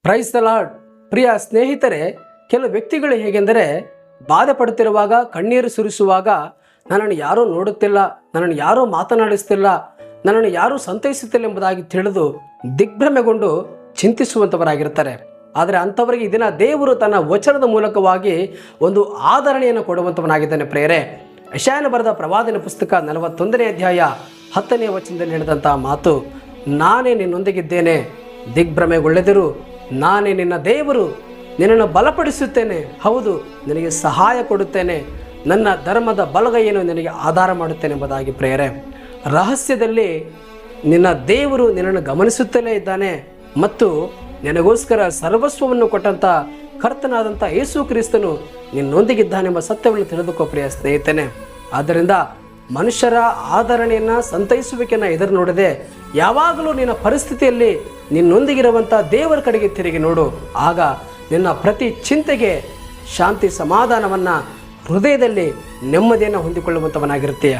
Praise the lord. ಪ್ರಿಯ ಸ್ನೇಹಿತರೆ, ಕೆಲವು ವ್ಯಕ್ತಿಗಳು ಹೇಗೆಂದರೆ ಬಾಧೆ ಪಡುತ್ತಿರುವಾಗ, ಕಣ್ಣೀರು ಸುರಿಸುವಾಗ, ನನ್ನನ್ನು ಯಾರೂ ನೋಡುತ್ತಿಲ್ಲ, ನನ್ನನ್ನು ಯಾರೂ ಮಾತನಾಡಿಸ್ತಿಲ್ಲ, ನನ್ನನ್ನು ಯಾರೂ ಸಂತೈಸುತ್ತಿಲ್ಲ ಎಂಬುದಾಗಿ ತಿಳಿದು ದಿಗ್ಭ್ರಮೆಗೊಂಡು ಚಿಂತಿಸುವಂಥವರಾಗಿರ್ತಾರೆ. ಆದರೆ ಅಂಥವರಿಗೆ ಈ ದಿನ ದೇವರು ತನ್ನ ವಚನದ ಮೂಲಕವಾಗಿ ಒಂದು ಆಧರಣೆಯನ್ನು ಕೊಡುವಂಥವನಾಗಿದ್ದಾನೆ. ಪ್ರೇರೆ, ಯೆಶಾಯನು ಬರೆದ ಪ್ರವಾದನೆ ಪುಸ್ತಕ 41ನೇ ಅಧ್ಯಾಯ 10ನೇ ವಚನದಲ್ಲಿ ಹೇಳಿದಂಥ ಮಾತು, ನಾನೇ ನಿನ್ನೊಂದಿಗಿದ್ದೇನೆ, ದಿಗ್ಭ್ರಮೆಗೊಳ್ಳೆದಿರು, ನಾನೇ ನಿನ್ನ ದೇವರು, ನಿನ್ನನ್ನು ಬಲಪಡಿಸುತ್ತೇನೆ, ಹೌದು ನಿನಗೆ ಸಹಾಯ ಕೊಡುತ್ತೇನೆ, ನನ್ನ ಧರ್ಮದ ಬಲಗೈಯನ್ನು ನಿನಗೆ ಆಧಾರ ಮಾಡುತ್ತೇನೆ ಎಂಬುದಾಗಿ. ಪ್ರೇರೆ, ರಹಸ್ಯದಲ್ಲಿ ನಿನ್ನ ದೇವರು ನಿನ್ನನ್ನು ಗಮನಿಸುತ್ತಲೇ ಇದ್ದಾನೆ ಮತ್ತು ನಿನಗೋಸ್ಕರ ಸರ್ವಸ್ವವನ್ನು ಕೊಟ್ಟಂಥ ಕರ್ತನಾದಂಥ ಯೇಸು ಕ್ರಿಸ್ತನು ನಿನ್ನೊಂದಿಗಿದ್ದಾನೆಂಬ ಸತ್ಯವನ್ನು ತಿಳಿದುಕೋ ಪ್ರಿಯ ಸ್ನೇಹಿತನೇ. ಆದ್ದರಿಂದ ಮನುಷ್ಯರ ಆಧರಣೆಯನ್ನು, ಸಂತೈಸುವಿಕೆಯನ್ನು ಎದುರು ನೋಡದೆ ಯಾವಾಗಲೂ ನಿನ್ನ ಪರಿಸ್ಥಿತಿಯಲ್ಲಿ ನಿನ್ನೊಂದಿಗಿರುವಂಥ ದೇವರ ಕಡೆಗೆ ತಿರುಗಿ ನೋಡು. ಆಗ ನಿನ್ನ ಪ್ರತಿ ಚಿಂತೆಗೆ ಶಾಂತಿ ಸಮಾಧಾನವನ್ನು, ಹೃದಯದಲ್ಲಿ ನೆಮ್ಮದಿಯನ್ನು ಹೊಂದಿಕೊಳ್ಳುವಂಥವನಾಗಿರುತ್ತೀಯ.